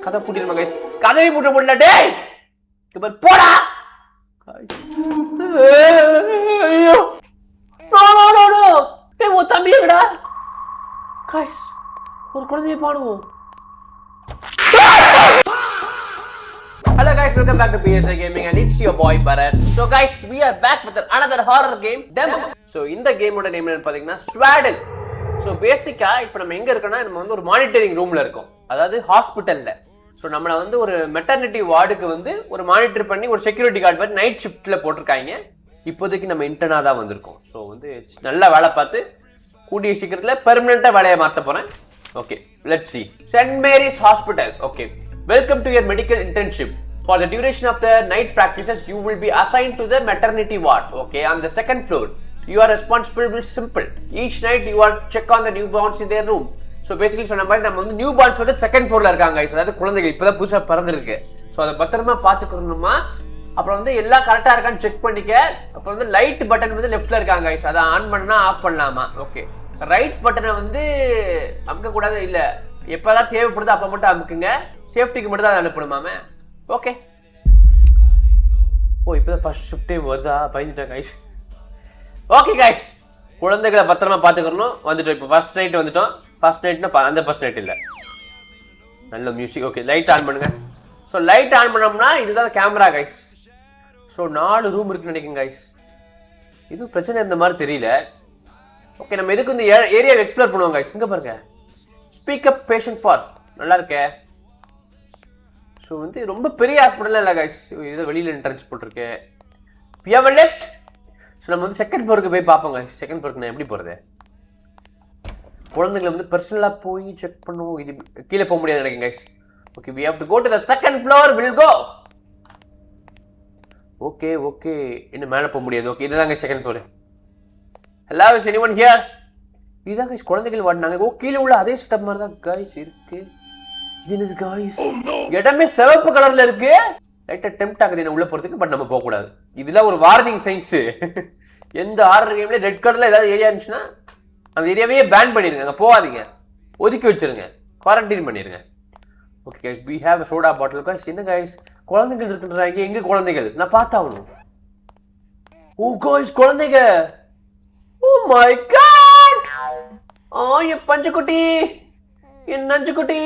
கதை பூட்டிடுமா கைஸ், கதவை பூட்ட முடியல. டேய் போடா. ஐயோ டேய் உன் தம்பி எங்கடா? கைஸ் ஒரு குழந்தைய பாடுவோம். Hello guys, welcome back to PSA Gaming and it's your boy Bharat. So guys, we are back with another horror game demo. So இந்த கேமோட நேம் என்ன பாத்தீங்கன்னா Swaddle. So பேசிக்கா இப்போ நம்ம எங்க இருக்கோம்னா நம்ம வந்து ஒரு மானிட்டரிங் ரூம்ல இருக்கோம், அதாவது ஹாஸ்பிட்டல்ல. ஸோ நம்மளை வந்து ஒரு மெட்டர்னிட்டி வார்டுக்கு வந்து ஒரு மானிட்டர் பண்ணி ஒரு செக்யூரிட்டி கார்டு மாதிரி நைட் ஷிஃப்ட்ல போட்டிருக்காங்க. இப்போதைக்கு நம்ம இன்டர்னா தான் வந்திருக்கோம். ஸோ வந்து நல்லா வேலை பார்த்து கூடிய சீக்கிரத்தில் பெர்மனண்டா வேலையை மாற்ற போறேன். Okay, let's see. St. Mary's Hospital. Okay, welcome to your medical internship. For the duration of the night practices, you will be assigned to the maternity ward. Okay, on the second floor. You are responsible with simple. Each night you are check on the newborns in their room. So basically சொன்ன மாதிரி நம்ம வந்து newborns வந்து second ஃப்ளோர்ல இருக்காங்க guys. அதாவது குழந்தைகள் இப்பதான் புதுசா பிறந்திருக்கு. ஸோ அதை பத்திரமா பார்த்துக்கணுமா. அப்புறம் வந்து எல்லாம் கரெக்டா இருக்கான்னு செக் பண்ணிக்க. அப்புறம் வந்து லைட் பட்டன் வந்து லெஃப்ட்ல இருக்காங்க guys. அதை ஆன் பண்ணா ஆஃப் பண்ணலாமா. ஓகே, ரைட் பட்டனை வந்து அமுக்க கூடாது, இல்ல எப்பதான் தேவைப்படுதோ அப்ப மட்டும் அமுக்குங்க. சேஃப்டிக்கு மட்டும் தான் அனுப்பணுமாமே. ஓகே, ஓ இப்போதான் ஃபர்ஸ்ட் ஷிஃப்டே வருதா, பயந்துட்டேன் கைஸ். ஓகே கைஸ், குழந்தைகளை பத்திரமா பார்த்துக்கணும். வந்துட்டோம் இப்போ ஃபர்ஸ்ட் நைட் வந்துட்டோம். ஃபர்ஸ்ட் நைட்னா அந்த ஃபர்ஸ்ட் நைட் இல்லை, நல்ல மியூசிக். ஓகே, லைட் ஆன் பண்ணுங்க. ஸோ லைட் ஆன் பண்ணோம்னா இதுதான் கேமரா கைஸ். ஸோ 4 ரூம் இருக்குன்னு நினைக்கிறேன் கைஸ். இது பிரச்சனை இருந்த மாதிரி தெரியல. ஓகே, நம்ம எதுக்கு இந்த ஏரியாவை எக்ஸ்ப்ளோர் பண்ணுவோம் கைஸ். இங்கே பாருங்க, ஸ்பீக் அப் பேஷண்ட் ஃபார், நல்லா இருக்கே. ஸோ வந்து ரொம்ப பெரிய ஹாஸ்பிட்டல் இல்லை கைஸ், ஏதோ வெளியில் என்ட்ரன்ஸ் போட்டிருக்கு. We have a left. So நம்ம வந்து செகண்ட் ஃப்ளோருக்கு போய் பார்ப்போம் கைஸ். செகண்ட் ஃப்ளோருக்கு நான் எப்படி போகிறது? குழந்தைங்களை வந்து பர்சனலாக போய் செக் பண்ணுவோம். இது கீழே போக முடியாது நினைக்கிறேன் guys. Okay, we have to go to the second floor. Will go. Okay okay, இன்னும் மேலே போக முடியாது. ஓகே, இதுதான் guys second floor. Hello, is anyone here? இதுதான் கைஸ் குழந்தைகள் வாடினாங்க. ஓ, கீழே உள்ள அதே செட்டப் மாதிரி தான் கைஸ் இருக்கு. என்னது காய்ஸ், இடமே சிவப்பு கலர்ல இருக்கு. லைட்டா டெம்ப்ட் ஆகுது என்ன உள்ள போறதுக்கு, பட் நம்ம போக கூடாது. இதெல்லாம் ஒரு வார்னிங் சைன்ஸ். எந்த ஹாரர் கேம்ல ரெட் கலர்ல ஏதாவது ஏரியா இருந்துச்சுன்னா அந்த ஏரியாவே பேன் பண்ணிருங்க, அங்க போகாதீங்க, ஒதுக்கி வச்சிருங்க, குவாரண்டைன் பண்ணிருங்க. Okay guys, we have a soda bottle. Guys என்ன கைஸ், குழந்தைகள் இருக்குன்றாங்க. எங்க குழந்தைகள்? நான் பார்த்தாகணும். ஓ கைஸ், குழந்தைங்க. Oh my God. என் பஞ்சக்குட்டி, என் நஞ்சுக்குட்டி,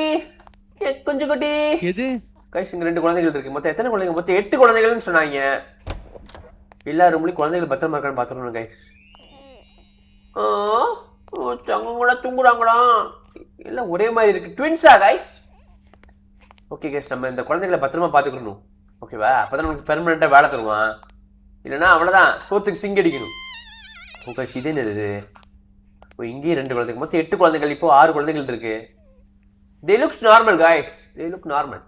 கொஞ்சம் குட்டி. எது கைஸ், இங்க 2 குழந்தைகள் இருக்கு. மொத்தம் எத்தனை குழந்தைகள்? மொத்தம் 8 குழந்தைகள்னு சொன்னாங்க. எல்லா ரூம்லயும் குழந்தைகள் பத்திரமா இருக்கான்னு பாத்துறோம் கைஸ். தங்க கூட தூங்குறாங்களா? எல்லாம் ஒரே மாதிரி இருக்கு. ட்வின்ஸா கைஸ்? ஓகே கைஸ், நம்ம இந்த குழந்தைகளை பத்திரமா பாத்துக்கணும். ஓகேவா? அப்பதான் நமக்கு பெர்மனண்டா வேலை தருவான். இல்லைன்னா அவ்வளவுதான், சோத்துக்கு சிங்கடிக்கணும். ஓ கைஸ், இதே என்னது? ஓ, இங்கேயே 2 குழந்தைகள், மொத்தம் 8 குழந்தைகள். இப்போ 6 குழந்தைகள் இருக்கு. They looks normal guys, they look normal.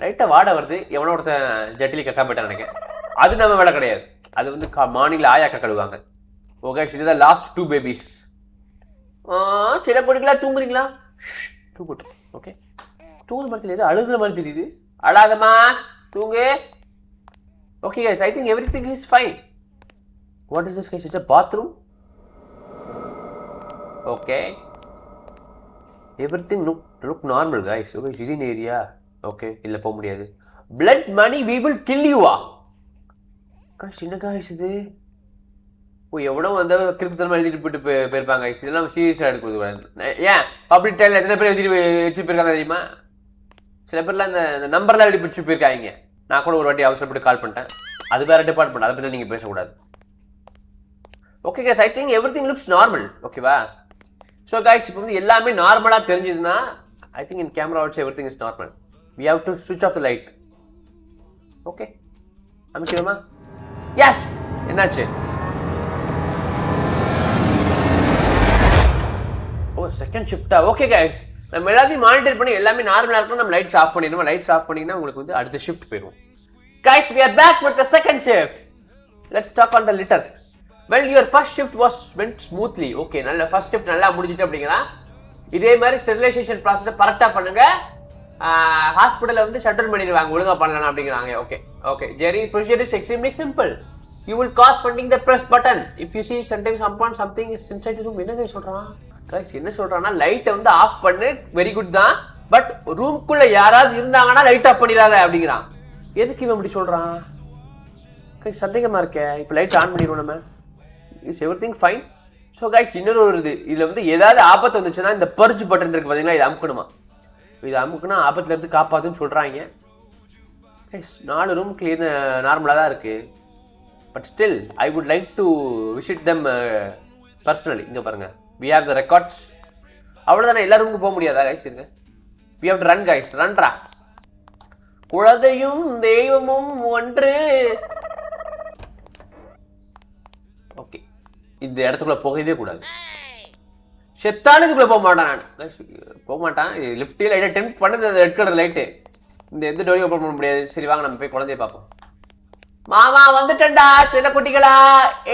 லைட்டா வாட வருது. எவனோ ஒருத்தன் ஜட்டிலி கக்கா போயிட்டான் நினைக்கிறேன். அது நம்ம வேலை கிடையாது, அது வந்து மார்னிங்ல ஆயாக்கா கழுவாங்க. ஓ கைஸ், இதுதான் லாஸ்ட் 2 பேபிஸ். சில பொடிகளா தூங்குறீங்களா? தூங்கட்டும். ஓகே, தூங்குற மாதிரி தெரியுது, அழுகுற மாதிரி தெரியுது. அழாதமா, தூங்கு. Okay guys, I think everything is fine. What is this guys? It's a bathroom. Okay, everything look normal guys. Okay, இது ஏரியா. ஓகே, இல்ல போக முடியாது. blood money we will kill you. guys என்ன guys இது? ஓ, எவ்வளோ வந்து கிரிப்தனமா எழுதிட்டு போயிட்டு போயிருப்பாங்க guys. இதெல்லாம் சீரியஸா எடுக்கிறது. ஏன் பப்ளிக் டைல எத்தனை பேர் எழுதி வச்சு போயிருக்காங்க தெரியுமா? சில பேர்லாம் இந்த நம்பர்லாம் எழுதி வச்சு போயிருக்காங்க. நான் கூட ஒரு வாட்டி அவசரப்பட்டு கால் பண்ணிட்டேன். அது வேற டிபார்ட்மெண்ட், அதை பத்தி நீங்க பேசக்கூடாது. Okay guys, I think everything looks normal. ஓகேவா? ஸோ கைஸ், இப்போ வந்து எல்லாமே நார்மலாக தெரிஞ்சதுன்னா I think in camera also everything is normal. We have to ஸ்விட்ச் ஆஃப் த லைட். ஓகே, அமைக்கிறோமா? எஸ். என்னாச்சு? ஓ, செகண்ட் ஷிஃப்டா? ஓகே கைஸ், நம்ம எல்லாத்தையும் மானிட்டர் பண்ணி எல்லாமே நார்மலாக இருக்கணும். நம்ம லைட்ஸ் ஆஃப் பண்ணிடணும். லைட்ஸ் ஆஃப் பண்ணிங்கன்னா உங்களுக்கு வந்து அடுத்த ஷிஃப்ட் போயிடும். Guys, we are back with the second shift. Let's talk on the litter. Well, your first shift went smoothly. Okay, நல்ல first shift நல்லா முடிஞ்சிட்டு அப்படிங்களா? இதே மாதிரி ஸ்டெரிலைசேஷன் ப்ராசஸை கரெக்டாக பண்ணுங்க. ஹாஸ்பிட்டலில் வந்து ஷட் டவுன் பண்ணிடுவாங்க ஒழுங்காக பண்ணலாம் அப்படிங்கிறாங்க. ஓகே ஓகே, ஜெரி procedure is extremely simple. You will cast funding the press button if you see sometimes happen something is inside the room. என்ன சொல்கிறான் கைஸ்? என்ன சொல்கிறான்னா லைட்டை வந்து ஆஃப் பண்ணு. வெரி குட் தான், பட் ரூம்குள்ள யாராவது இருந்தாங்கன்னா லைட் ஆஃப் பண்ணிடாத அப்படிங்கிறான். எதுக்கு இவன் இப்படி சொல்றான்? சந்தேகமா இருக்கே. இப்போ லைட் ஆன் பண்ணிடுவோம் நம்ம. Is everything fine. So guys இன்னொரு ஒரு இதுல வந்து ஏதாவது ஆபத்து வந்துச்சுன்னா இந்த பர்ஜ் பட்டன் இருக்கு பாத்தீங்களா, இது அமுக்கணுமா. இது அமுக்குனா ஆபத்துல இருந்து காப்பாத்துன்னு சொல்றாங்க. கைஸ் 4 ரூம் கிளீன் நார்மலா தான் இருக்கு. But still I would like to visit them personally. இங்க பாருங்க, we have the records. அவ்வளவுதானே, எல்லா ரூமுக்கு போக முடியாதா கைஸ்? இருக்கு, we have to run guys, ரன்ரா. குழந்தையும் தெய்வமும் ஒன்று. ஓகே, இந்த இடத்துக்குள்ள போகவே கூடாது. செத்தானுக்குள்ள போக மாட்டான். நான் போக மாட்டான். லிஃப்டில் லைட்டை டெம்ப் பண்ணது அந்த ரெட் கலர் லைட்டு. இந்த எந்த டோரையும் ஓப்பன் பண்ண முடியாது. சரி வாங்க நம்ம போய் குழந்தைய பார்ப்போம். மாமா வந்துட்டேன்டா சின்ன குட்டிகளா.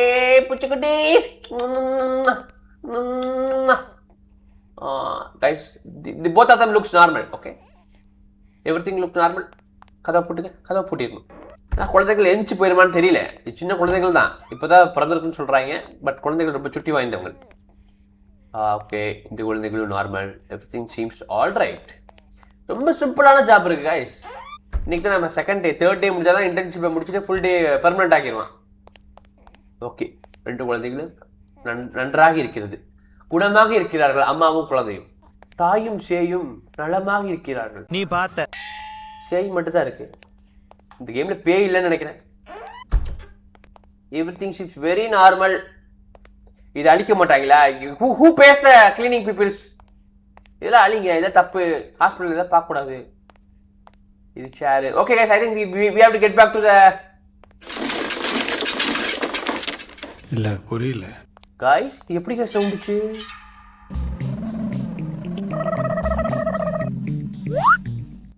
ஏ புச்சுக்குட்டி. Guys the both of them looks normal. Okay, everything look normal. கதவை போட்டுங்க, கதவை பூட்டிடணும். ஆனால் குழந்தைகள் எந்திச்சு போயிருமான்னு தெரியல. சின்ன குழந்தைகள் தான், இப்போதான் பிறந்திருக்குன்னு சொல்கிறாங்க. பட் குழந்தைகள் ரொம்ப சுட்டி வாய்ந்தவங்க. ஓகே, இந்த குழந்தைகளும் normal. Everything seems all right. ரொம்ப சிம்பிளான ஜாப் இருக்கு கைஸ். இன்னைக்கு தான் நம்ம செகண்ட் டே, தேர்ட் டே முடிஞ்சாதான் இன்டர்ன்ஷிப்பை முடிச்சுட்டு ஃபுல் டே பெர்மனெண்ட் ஆக்கிடுவான். ஓகே, 2 குழந்தைகளும் நன்றாக இருக்கிறது, குணமாக இருக்கிறார்கள். அம்மாவும் குழந்தையும், தாயும் சேயும் நலமாக இருக்கிறார்கள். நீ பார்த்த சேய் மட்டும் தான் இருக்கு இந்த கேம்ல, பேய் இல்லைன்னு நினைக்கிறேன். Everything seems very normal. இது அழிக்க மாட்டாங்களா? Who pays the cleaning peoples? இதெல்லாம் அழிங்க, இதெல்லாம் தப்பு. ஹாஸ்பிட்டல் இதெல்லாம் பார்க்கக்கூடாது. இது chair. Okay guys, I think we have to get back to the. இல்ல புரியல கைஸ், எப்படி கைஸ் சவுண்டுச்சு?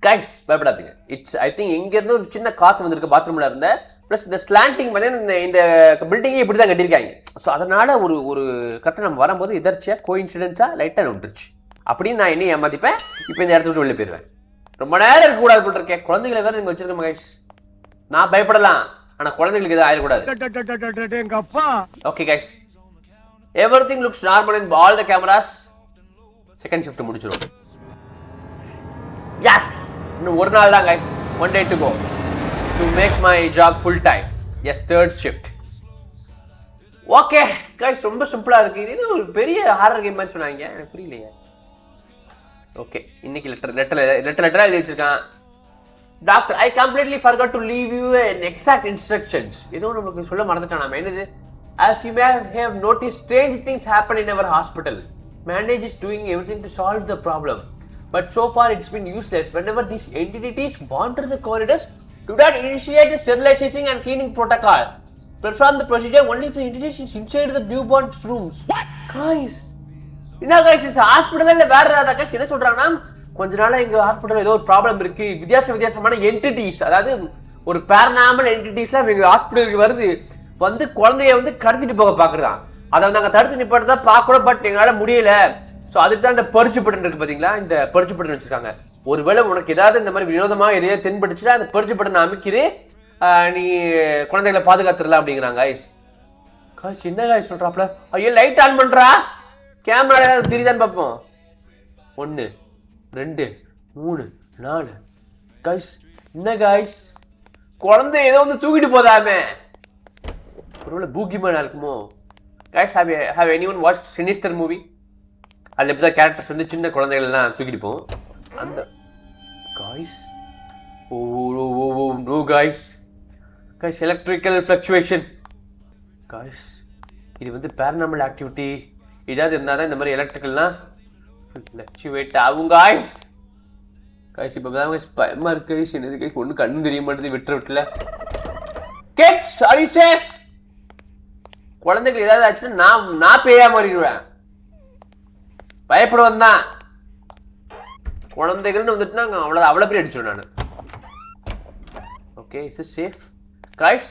கைஸ் பயப்படாதீங்க. இட்ஸ் ஐ திங்க் இங்க இருந்து ஒரு சின்ன காத்து வந்திருக்கு பாத்ரூம்ல இருந்த. பிளஸ் இந்த ஸ்லாண்டிங் வந்து இந்த பில்டிங்கே இப்படி தான் கட்டியிருக்காங்க. ஸோ அதனால ஒரு கரெக்டாக நம்ம வரும்போது எதர்ச்சியா கோஇன்சிடென்ஸா லைட்டாக நோட்டுருச்சு அப்படின்னு நான் என்ன ஏமாத்திப்பேன். இப்போ இந்த இடத்த விட்டு வெளில போயிடுவேன். ரொம்ப நேரம் இருக்கக்கூடாது போட்டு இருக்கேன். குழந்தைகளை வேற இங்கே வச்சிருக்கேன் கைஸ். நான் பயப்படலாம், ஆனால் குழந்தைகளுக்கு எதுவும் ஆயிடக்கூடாது. Okay guys, everything looks normal in all the cameras. Second shift முடிச்சிடும். எஸ், இன்னும் ஒரு நாள் தான் guys. 1 day to go to make my job full time. Yes, third shift. Okay guys, ரொம்ப சிம்பிளா இருக்கு. இது ஒரு பெரிய ஹாரர் கேம் மாதிரி சொன்னாங்க, எனக்கு புரியலையே. ஓகே, இன்னைக்கு லெட்டர் எழுதி வச்சிருக்கான். Doctor, I completely forgot to leave you an exact instructions. ஏதோ நமக்கு சொல்ல மறந்துட்டான். நாம என்னது? As you may have noticed, strange things happen in our hospital. Manage is doing everything to solve the problem, but so far it's been useless. Whenever these entities wander the corridors, do not initiate the sterilizing and cleaning protocol. Perform the procedure only if the entity is inside the newborn rooms. What? Guys, என்ன guys, இது ஹாஸ்பிடல்ல இல்ல வேற ஏதாவது guys? என்ன சொல்றாங்கன்னா, கொஞ்ச நாளா எங்க ஹாஸ்பிடல்ல ஏதோ ஒரு ப்ராப்ளம் இருக்கு. வித்தியாசமான என்டிட்டிஸ், அதாவது ஒரு பேரநார்மல் என்டிட்டிஸ்லாம் எங்க ஹாஸ்பிடலுக்கு வருது. வந்து குழந்தைய வந்து கடத்திட்டு போக பாக்குறதான். அதை நாங்க தடுத்து நிப்பாட்டு தான் பாக்குறோம். பட் எங்களால முடியல. ஸோ அதுக்கு தான் இந்த பர்ஜ் பட்டன் இருக்கு பாத்தீங்களா, இந்த பர்ஜ் பட்டன் வச்சிருக்காங்க. ஒருவேளை உனக்கு ஏதாவது இந்த மாதிரி வினோதமாக எதையாவது தென்பட்டுச்சுன்னா அந்த பர்ஜ் பட்டன் அமைக்கிறே, நீ குழந்தைகளை பாதுகாத்துடலாம் அப்படிங்கிறாங்க. காய்ஸ் என்ன காய்ஸ் சொல்றாப்ல? ஐயோ லைட் ஆன் பண்றா, கேமரா ஏதாவது தெரியுதான்னு பார்ப்போம். 1 2 3 4. காய்ஸ் என்ன காய்ஸ், குழந்தை ஏதோ வந்து தூக்கிட்டு போதாமே. ஒருவேளை பூகிமானா இருக்குமோ? Guys, have anyone watched Sinister movie? அதில் எப்படி தான் கேரக்டர்ஸ் வந்து சின்ன குழந்தைகள்லாம் தூக்கிட்டு போவோம். அந்த guys, oh no guys, guys electrical fluctuation. Guys இது வந்து பேரநார்மல் ஆக்டிவிட்டி ஏதாவது இருந்தால் தான் இந்த மாதிரி எலக்ட்ரிக்கல்லாம் ஃப்ளக்சுவேட் ஆகும் காய்ஸ். காய்ஸ் இப்போ தான் காய்ஸ் பயமாக இருக்கு காய்ஸ். என்னது காய்ஸ், ஒன்றும் கண்ணு தெரிய மாட்டேது விட்டுல. Kids are you safe? குழந்தைகள் ஏதாவது ஆச்சுன்னா நான் பேயா மாறிடுவேன். பயப்படுவேன் தான். குழந்தைகள்னு வந்துட்டுனா அவ்வளோ பேர் அடிச்சிடும் நான். Okay, is it safe guys?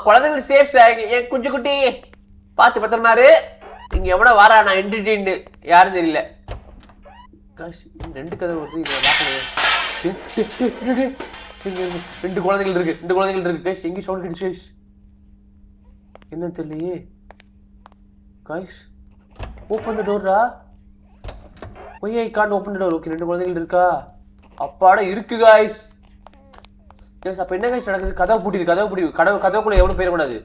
குழந்தைகள் சேஃப். என் குஞ்சு குட்டி பார்த்து பத்திரமாரு. இங்க எவனோ வாரா, நான் என்டிட்டின்னு யாரும் தெரியல. காய்ஸ் 2 கதை வருது. ரெண்டு குழந்தைகள் இருக்கு காய்ஸ். எங்கேயும் சவுண்ட் கிடைச்சு காய்ஸ், என்ன தெரியலையே. காய்ஸ் ஓப்பன் த டோர்ரா. Why I can't open door. Okay 2 குழந்தைகள் இருக்கா? அப்பாடா இருக்கு गाइस. அப்ப என்ன गाइस நடக்குது? கதவு பூட்டிருக்கு. கதவுக்குள்ள எவனும் போயிட கூடாது.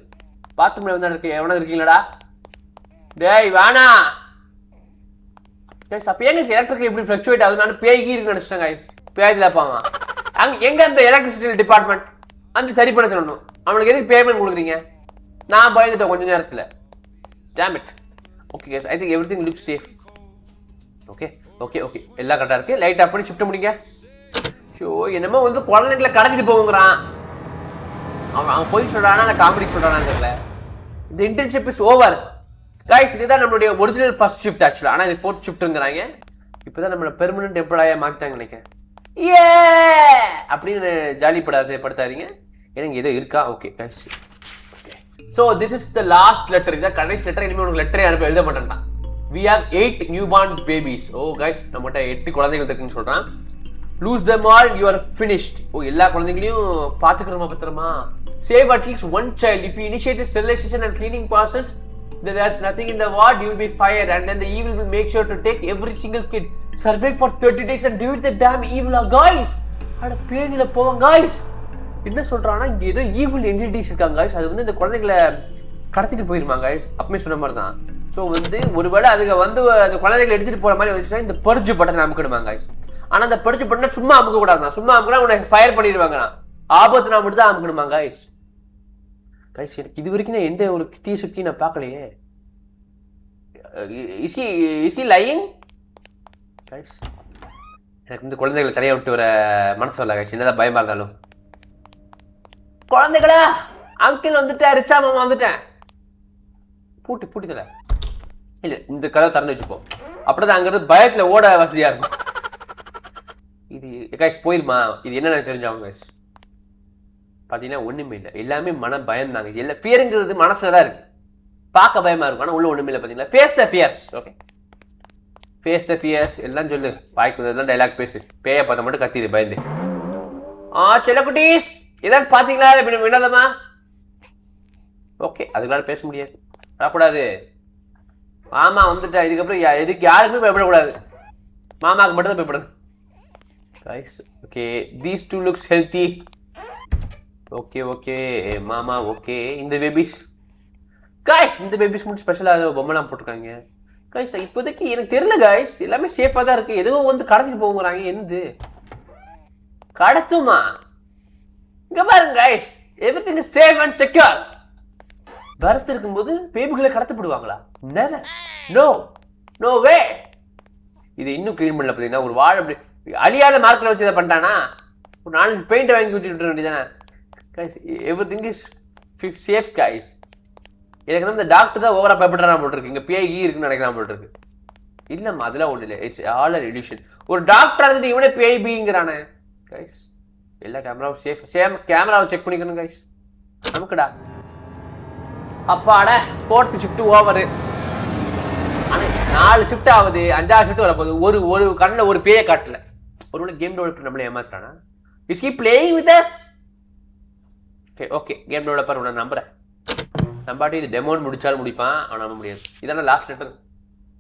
பாத்ரூம்ல வந்து இருக்கு. எவனா இருக்கீங்களாடா? டேய் வானா. गाइस அப்ப ஏங்க எலக்ட்ரிக் இப்படி ஃப்ளக்சுவேட் ஆகுது? நான் பேய்கி இருக்கு நினைச்சேன் गाइस. பேய்ல பாமா. எங்க அந்த எலக்ட்ரிசிட்டி டிபார்ட்மெண்ட் அந்த சரி பண்ண சொல்லணும். அவனுக்கு எதுக்கு பேமெண்ட் கொடுக்குறீங்க? நான் பயந்துட்டேன் கொஞ்ச நேரத்துல. Damn it. Okay guys, I think everything looks safe. Okay. எல்லாம் கரெக்டா இருக்கு. லைட் ஆஃப் பண்ணி ஷிஃப்ட் முடிங்க. ஷோ என்னமோ வந்து குழந்தைகளை கடத்திட்டு போகுங்கறான். அவன் போய் சொல்றானா நான் காமெடி சொல்றானான்னு தெரியல. The internship is over. Guys, இதுதான் நம்மளுடைய ஒரிஜினல் ஃபர்ஸ்ட் ஷிஃப்ட் ஆக்சுவலா. ஆனா இது ஃபோர்த் ஷிஃப்ட்ங்கறாங்க. இப்போதான் நம்மள பெர்மனன்ட் எம்ப்ளாயா மாத்திட்டாங்க நினைக்கிறேன். ஏ அப்படின்னு ஜாலி படுத்தாதீங்க. எனக்கு ஏதோ இருக்கா? Okay guys. So this is the last letter. இத கடைசி லெட்டர். இனிமே உங்களுக்கு லெட்டரே அனுப்ப எழுத மாட்டேன்டா. We have 8 newborn babies. Oh guys, நம்மட்ட 8 குழந்தைகள் இருக்குன்னு சொல்றான். Lose them all, you are finished. எல்லா குழந்தைகளையும் பாத்துக்கறமா பத்திரமா. Save at least one child. If you initiate the sterilization and cleaning process, then there's nothing in the ward, you will be fired, and then the evil will make sure to take every single kid, survive for 30 days and defeat the damn evil. Guys, அட பேதில போவாங்க guys. என்ன சொல்றானா இங்க ஏதோ evil entities இருக்காங்க guys. அது வந்து இந்த குழந்தைகளை கடத்திட்டு போயிருமாங்க गाइस. அப்பவே சொன்ன மாதிரி தான். சோ வந்து ஒருவேளை அதுங்க வந்து அந்த குழந்தைகளை எடுத்துட்டு போற மாதிரி வந்துச்சுன்னா இந்த பர்ஜ் பட்டன் அமுக்கிடுவாங்க गाइस. ஆனா அந்த பர்ஜ் பட்டனை சும்மா அமுக்க கூடாதுதான். சும்மா அமுக்கினா உன்னை ஃபயர் பண்ணிடுவாங்க. ஆபத்துனா மட்டும் தான் அமுக்கணுமா गाइस. गाइस எனக்கு இது வரைக்கும் எந்த ஒரு தீய சக்தியும் நான் பார்க்கலையே. Is he lying guys? எனக்கு இந்த குழந்தைகளை தனியா விட்டு வர மனசு வரல गाइस. என்னதான் பயமா இருந்தாலும். குழந்தைகளா அங்கிள் வந்துட்டேன், ரிச்சா மாமா வந்துட்டேன். பூட்டி தர இல்ல இந்த கதவை திறந்து வச்சுப்போம். அப்படிதான் அங்கிருந்து பயத்துல ஓட வசதியா இருக்கும். இது गाइस போயிருமா? இது என்னன்னு தெரிஞ்சாவும் गाइस. பாத்தீங்கன்னா ஒண்ணுமே இல்லை. எல்லாமே மன பயம் தாங்க. எல்லாம் ஃபியருங்கிறது மனசுலதான் இருக்கு. பார்க்க பயமா இருக்கும் ஆனா உள்ள ஒண்ணுமே இல்லை. பாத்தீங்களா? Face the fears. Okay face the fears எல்லாம் சொல்லு. வாய்க்கு எல்லாம் டைலாக் பேசு. பேய பார்த்த மட்டும் கத்திடு பயந்து. செல்லக்குட்டீஸ் ஏதாவது பாத்தீங்களா வினோதமா? ஓகே அதுக்குள்ள பேச முடியாது. வரக்கூடாது. மாமா வந்துட்டா. இதுக்கப்புறம் எதுக்கு யாருக்குமே பயப்படக்கூடாது. மாமாவுக்கு மட்டும் தான் பயப்படுது. Guys okay these two looks healthy. Okay மாமா ஓகே. இந்த பேபிஸ் गाइस இந்த பேபிஸ் மட்டும் ஸ்பெஷலா பொம்மைலாம் போட்டுருக்காங்க गाइस. இப்போதைக்கு எனக்கு தெரியல गाइस. எல்லாமே சேஃபா தான் இருக்கு. எதுவோ வந்து கடத்திட்டு போங்கறாங்க. என்னது கடத்துமா? இங்க பாருங்க guys, everything is safe and secure. Birth இருக்கும்போது பேபிகளை கடத்தப்படுவாங்களா? never, no way. இது இன்னும் க்ளீன் பண்ணல. பாத்தீங்கன்னா ஒரு வாழை அப்படி அழியாத மார்க்கெட்ல வச்சு இதை பண்ணிட்டானா ஒரு 4 பெயிண்ட் வாங்கி வச்சுட்டு விட்டுற வேண்டியதானே guys. everything is safe guys. எனக்கு இந்த டாக்டர் தான் ஓவரா பயப்படுறான் போட்டு இருக்கு. இங்க பேய் இருக்குன்னு நினைக்கிறான் போட்டு இருக்கு. இல்லம்மா அதெல்லாம் ஒண்ணு இல்லை. It's all an illusion. ஒரு டாக்டர் இருந்துட்டு இவனே பேய் பீங்கிறானே गाइस. எல்லா கேமராவும் சேம் கேமராவை செக் பண்ணிக்கணும் गाइस. நமக்குடா அப்பாடா 4th ஷிஃப்ட் ஓவர். ஆனா 4 ஷிஃப்ட் ஆகுது. 5வது ஷிஃப்ட் வரப்போகுது. ஒரு கண்ணுல ஒரு பேயை காட்டல. ஒருவேளை கேம் டெவலப்பர் நம்மள ஏமாத்துறானா? Is he playing with us? Okay game developer உன்னை நம்புறேன். நம்பாட்டி இது டெமோன் முடிச்சாலும் முடிப்பான். அவன் நம்ப முடியாது. இதெல்லாம் லாஸ்ட் லெட்டர்.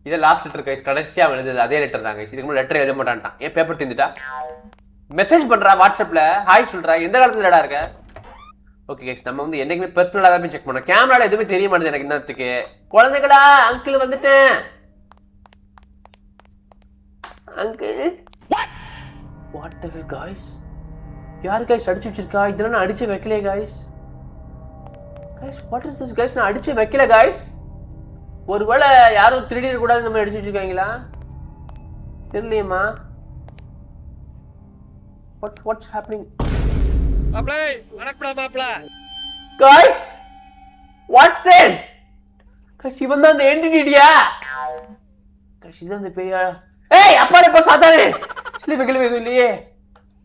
இதை லாஸ்ட் லெட்டர் गाइस. கடைசியா அவன் எழுதுது அதே லெட்டர் தான் गाइस. இதுக்கு முன்னாடி லெட்டர் எழுத மாட்டான்ட்டான். ஏன் பேப்பர் திந்துட்டா? மெசேஜ் பண்றா வாட்ஸ்அப்ல. ஹாய் சொல்றா. எந்த காலத்துல டா இருக்க? ஓகே गाइस நம்ம வந்து என்னைக்குமே பர்சனலா தான் செக் பண்ணோம். கேமரால எதுவுமே தெரிய மாட்டேங்குது எனக்கு இன்னத்துக்கு. குழந்தைகளா அங்கிள் வந்துட்டேன். Uncle what the hell guys? யார் गाइस அடிச்சு வச்சிருக்கா? இதெல்லாம் நான் அடிச்சு வைக்கலையே guys. What is this guys? நான் அடிச்சு வைக்கல गाइस. ஒருவேளை யாரும் திருடிட கூடாது நம்ம அடிச்சு வச்சிருக்காங்களா? தெரியலையேம்மா. What's happening? மாப்ளே வணக்கம்டா மாப்ளே. Guys, what's this? Guys இவன் தான் அந்த என்டிட்டியா? Guys இதான் அந்த பேயா? ஏய் அப்பாடே போ சாத்தானே. ஸ்லீப் கிளம்பி எதுவும் இல்லையே.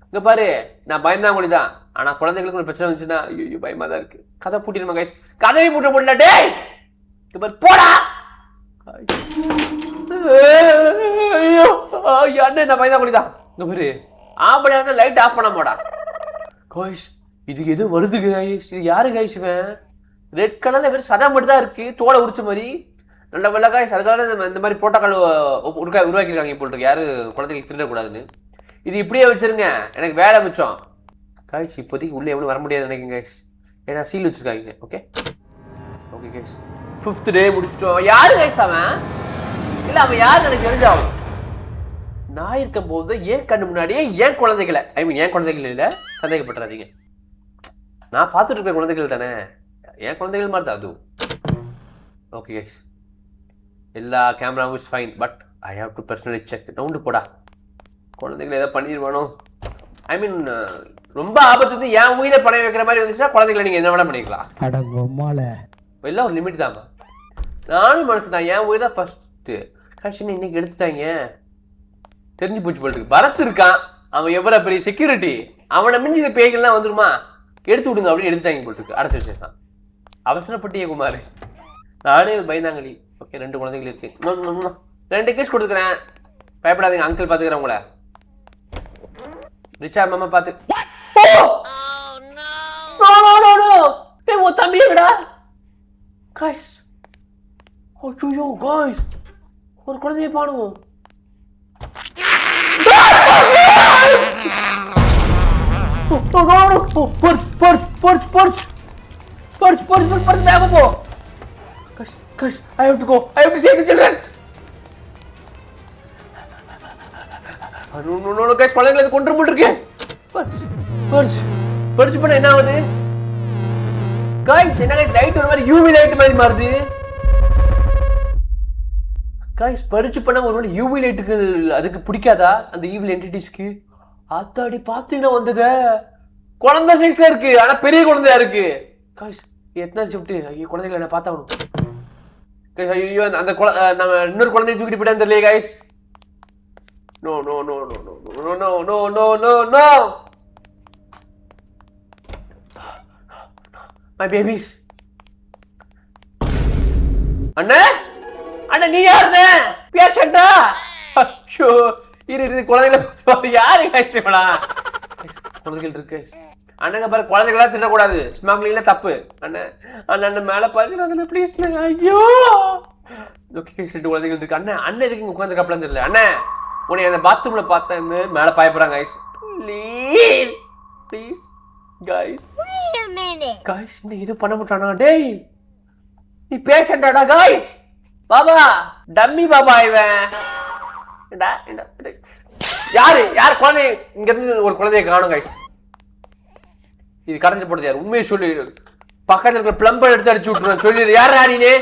இங்க பாரு நான் பயந்தாங்கோலி தான். ஆனா குழந்தைகளுக்கு ஒரு பிரச்சனை வந்துச்சுன்னா ஐயோ பயமா தான் இருக்கு. கதை பூட்டிடுமா गाइस? கதவை பூட்ட முடியல டேய். இங்க பாரு போடா. ஐயோ யானே நான் பயந்தாங்கோலி தான். இங்க பாரு ஆம்பளை வந்து லைட் ஆஃப் பண்ண மாடா गाइस. இது ஏதோ வருது गाइस. இது யாரு गाइस? இவன் ரெட் கலர்ல வெறும் சடை மட்டும் தான் இருக்கு. தோலை உரிச்ச மாதிரி நல்ல வெள்ள காய்ஸ். அதுக்காக தான் இந்த மாதிரி புரோட்டோக்கால் உருவாக்கியிருக்காங்க போல் இருக்கு, யாரு குழந்தைகளுக்கு திருடக்கூடாதுன்னு. இது இப்படியே வச்சிருங்க, எனக்கு வேலை மிச்சம் காய்ஸ். இப்போதைக்கு உள்ளே எவ்வளோ வர முடியாது நினைக்கிறேன் காய்ஸ், ஏன்னா சீல் வச்சிருக்காங்க. ஓகே ஓகே காய்ஸ், 5th டே முடிச்சிட்டோம். யாரு காய்ஸ் அவன்? இல்லை அவன் யாரு எனக்கு தெரிஞ்சாகும். நான் இருக்கும் போது ஏன் கண்ணு முன்னாடியே ஏன் குழந்தைகளை, ஐ மீன் ஏன் குழந்தைகள் இல்லை, சந்தேகப்பட்டுறாதீங்க. நான் பார்த்துட்டு இருக்க குழந்தைகள் தானே, என் குழந்தைகள் மாதிரி தான் அதுவும். ஓகே கைஸ், எல்லா கேமராவும் is fine, but I have to personally check. நவுண்டு போடா, குழந்தைகள் எதாவது பண்ணிடுவானோ. ஐ மீன் ரொம்ப ஆபத்து வந்து என் உயிரை பணைய வைக்கிற மாதிரி வந்துச்சுன்னா குழந்தைகளை நீங்கள் என்ன வேணா பண்ணிக்கலாம். எல்லாம் ஒரு லிமிட் தாங்க. நானும் மனசு தான், என் உயிர் தான் ஃபர்ஸ்ட்டு. கஷ்டம் இன்னைக்கு எடுத்துட்டாங்க, தெரிஞ்சு போச்சு போல் இருக்கு. பரத் இருக்கான், அவன் எவ்வளோ பெரிய செக்யூரிட்டி, அவனை மிஞ்சி இந்த பேய்கள்லாம் வந்துருமா, எடுத்து விடுங்க அப்படின்னு எடுத்துட்டாங்க போல் இருக்கு. அடைச்சி வச்சிருக்கான். அவசரப்பட்டியே குமார், நானே பயந்தாங்களி. ஓகே 2 குழந்தைகள் இருக்கு, 2 கேஸ் கொடுத்துக்கிறேன், பயப்படாதீங்க, அங்கிள் பார்த்துக்கிறேன் உங்களை. ரிச்சா மாமா பார்த்து. தம்பி இருக்கடா காய்ஸ். ஐயோ காய்ஸ், ஒரு குழந்தைய பாடுவோம். I have to go. I have to save the children. No, guys, குழந்தைகளை கொண்டு போட்டுருக்கு. பர்ச் பண்ண என்ன ஆகுது? Guys, என்ன guys, லைட் ஒரு மாதிரி UV லைட் மாதிரி மாறுது. Guys, பர்ச் பண்ண ஒரு மாதிரி UV லைட்டுகள் அதுக்கு பிடிக்காதா அந்த ஈவில் என்டிட்டிஸ்க்கு? ஆத்தாடி பாத்தீங்கன்னா வந்தது குழந்தை சைஸ்ல இருக்கு, ஆனா பெரிய குழந்தையா இருக்கு. Guys, எத்தனை ஷிஃப்ட்? ஐயோ குழந்தைகளை என்ன பார்த்தாகணும். ஐயோ அந்த நம்ம இன்னொரு குழந்தைய தூக்கிட்டு போயிட்டா தெரியல guys. No. My babies. அண்ணா நீ யாருண்ணே? பேஷண்டா? ஐயோ இரு குழந்தைகளை யாரு guys இவளா? குழந்தைகள் இருக்கு guys. அண்ணங்க பாரு, குழந்தைகளா திட்டக்கூடாது, ஸ்மக்லிங்ல தப்பு. அண்ணன் மேல பாருங்க ப்ளீஸ். ஐயோ ஓகே கைஸ், 2 குழந்தைகள் இருக்கு. அண்ணன் எதுக்கு இங்க உட்காந்துருக்காப்லன்னு தெரியல. அண்ணன் உன்னை அந்த பாத்ரூம்ல பார்த்தேன், மேல பயப்படுறாங்க கைஸ். ப்ளீஸ் கைஸ், கைஸ் இன்னும் இது பண்ண மாட்டானா? டேய் நீ பேஷண்டாடா கைஸ். பாபா டம்மி பாபா இவன். யார் குழந்தை? இங்க இருந்து ஒரு குழந்தைய காணும் கைஸ். இது கடந்து போடுது யார்? உண்மையை சொல்லி, பக்கத்துல இருக்கிற பிளம்பர் எடுத்து அடிச்சு விட்டுருவேன். சொல்லிடு யார் ராணினே?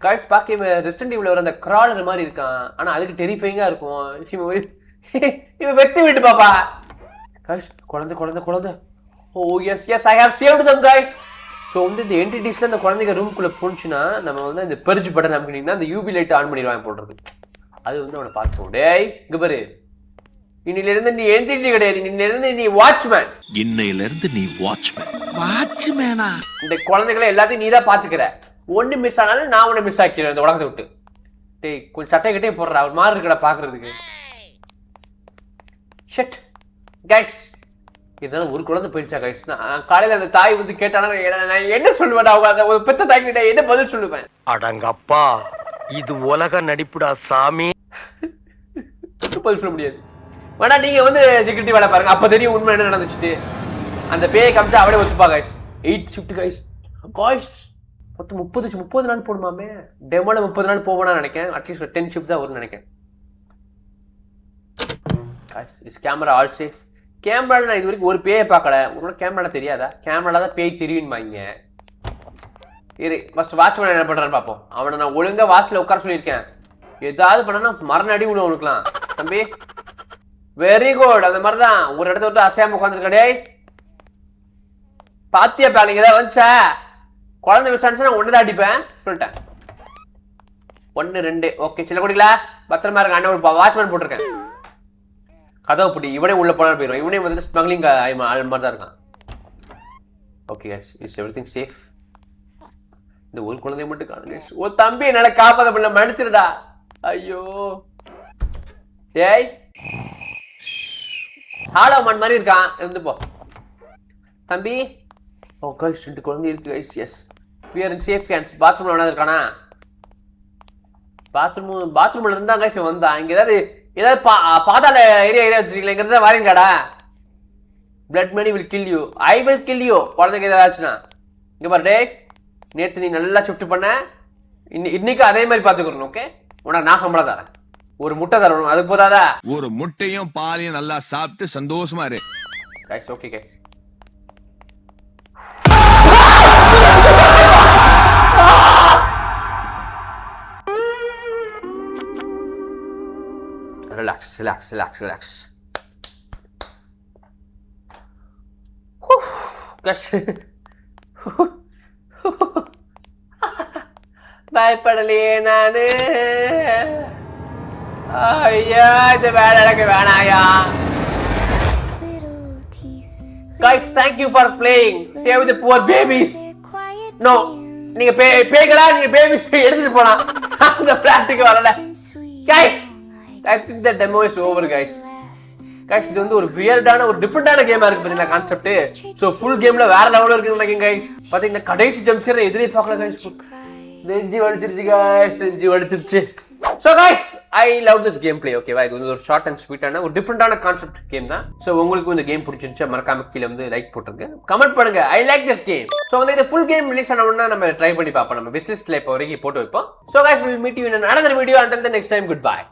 காய்ஸ் பார்க்க ரெஸ்டன்ட் ஈவில் வர அந்த கிராலர் மாதிரி இருக்கான், ஆனா அதுக்கு டெரிஃபைங்கா இருக்கும். இவன் வெட்டி விட்டு பாப்பா. காய்ஸ் குழந்தை. Oh yes I have saved them guys. So வந்து இந்த என்டிட்டிஸ்ல இந்த குழந்தைங்க ரூம்குள்ள போனுச்சுன்னா நம்ம வந்து இந்த பெர்ஜ் பட்டன் அமைக்கிட்டீங்கன்னா அந்த யூபி லைட் ஆன் பண்ணிடுவாங்க போடுறது. அது வந்து அவனை பார்த்துக்கோ. டேய் இங்க பாரு, இன்னையில இருந்து நீ என்டிட்டி கிடையாது, இன்னையிலிருந்து நீ வாட்ச்மேன். இன்னையிலிருந்து நீ வாட்ச்மேனா? இந்த குழந்தைகளை எல்லாத்தையும் நீ தான் பாத்துக்கிற. ஒண்ணு மிஸ் ஆனாலும் நான் உன்னை மிஸ் ஆக்கிறேன் இந்த உலகத்தை விட்டு. டேய் கொஞ்சம் சட்டை கிட்டே போடுறா, ஒரு மாதிரி இருக்கடா பாக்குறதுக்கு. ஷட் கைஸ், இதெல்லாம் ஒரு குழந்தை போயிடுச்சா கைஸ்? நான் காலையில அந்த தாய் வந்து கேட்டானா நான் என்ன சொல்லுவேன்? அவங்க அந்த ஒரு பெத்த தாய் கிட்ட என்ன பதில் சொல்லுவேன்? அடங்கப்பா, இது உலக நடிப்புடா சாமி. பதில் சொல்ல முடியாது. வேணா நீங்க வந்து செக்யூரிட்டி வேலை பாருங்க, அப்ப தெரியும் உண்மை என்ன நடந்துச்சு. அந்த பேயை காமிச்சா அவளே ஒத்துப்பா கைஸ். 8 shift guys. காய்ஸ் மொத்தம் 30 நாள் போடுமாமே. டெமோல 30 நாள் போவேனா நினைக்கிறேன். அட்லீஸ்ட் 10 ஷிஃப்ட் தான் வரும்னு நினைக்கிறேன். Guys is camera all safe? கேமரால நான் இது வரைக்கும் ஒரு பேயை பார்க்கல. உங்களோட கேமரால தெரியாதா? கேமரால தான் பேய் தெரியுமாங்க. இரு ஃபர்ஸ்ட் வாட்ச்மேன் என்ன பண்றான்னு பார்ப்போம். அவனை நான் ஒழுங்கா வாசல்ல உட்கார சொல்லியிருக்கேன். ஏதாவது பண்ணனா மரண அடி விழும் உனக்குலாம் தம்பி. Very good. அந்த மாதிரி தான் ஒரு இடத்த விட்டு அசையாம உட்காந்துருக்கடே. பாத்தியா பிளானிங் ஏதாவது வந்துச்சா? குழந்தை விசாரிச்சு நான் ஒன்று தான் அடிப்பேன் சொல்லிட்டேன். 1 2 ஓகே சில குடிங்களா பத்திரமா இருக்க. அண்ணன் ஒரு வாட்ச்மேன் போட்டிருக்கேன். கதவை பிடி. இவனே உள்ள போனா போயிடும். இவனே வந்து ஸ்மக்லிங் ஆள் மாதிரி தான் இருக்கான். Okay guys, is everything safe? இந்த ஒரு குழந்தைய மட்டும் காணுங்க. ஓ தம்பி என்னால காப்பாத பண்ண மன்னிச்சிருடா. ஐயோ டேய் ஹாலோ மண் மாதிரி இருக்கான், இருந்து போ தம்பி. ஓ கைஸ் 2 குழந்தை இருக்கு guys. Yes we are in safe hands. பாத்ரூம்ல வேணா இருக்கானா? பாத்ரூம்ல இருந்தா गाइस வந்தா. இங்க ஏதாவது பாதாள ஏரியா வச்சிருக்கீங்களா? இங்க இருந்தா வாரீங்களாடா? Blood money will kill you. I will kill you. குழந்தைக்கு ஏதாச்சுனா இங்க பாரு டேய், நேத்து நீ நல்லா ஷிஃப்ட் பண்ண, இன்னைக்கு அதே மாதிரி பாத்துக்கறணும். ஓகே, உனக்கு நான் சம்பளம் தரேன். ஒரு முட்டை தரணும், அதுக்கு போதாதா? ஒரு முட்டையும் பாலையும் நல்லா சாப்பிட்டு சந்தோஷமா இரு. Guys okay guys. Relax. பயப்படலையே நானு. ஐயா, இது வேலை எனக்கு வேணாயா. Guys, thank you for playing. Save the poor babies. No, நீங்க பேய்களா, நீங்க பேபிஸ் எடுத்துட்டு போலாம். அந்த பிளாட்டுக்கு வரல. Guys, I think the demo is over guys. Guys, இது வந்து ஒரு வியர்டான ஒரு டிஃபரெண்டான கேமா இருக்கு பாத்தீங்களா கான்செப்ட். சோ ஃபுல் கேம்ல வேற லெவல்ல இருக்கு நினைக்கிறேன் guys. பாத்தீங்கன்னா கடைசி ஜம்ப் ஸ்கேர் எதிரே பார்க்கல guys. நெஞ்சு வலிச்சிருச்சு guys, நெஞ்சு வலிச்சிருச்சு. So guys, I love this gameplay. Okay, இது வந்து ஒரு ஷார்ட் அண்ட் ஸ்வீட்டான ஒரு டிஃபரெண்டான கான்செப்ட் கேம் தான். சோ உங்களுக்கு இந்த கேம் பிடிச்சிருந்தா மறக்காம கீழ வந்து லைக் போட்டுருங்க, கமெண்ட் பண்ணுங்க I like this game. So வந்து இந்த full game ரிலீஸ் ஆனவுடனே நம்ம ட்ரை பண்ணி பார்ப்போம். நம்ம விஷ் லிஸ்ட்ல இப்ப வரைக்கும் போட்டு வைப்போம். So guys, we will meet you in another video. Until the next time, goodbye.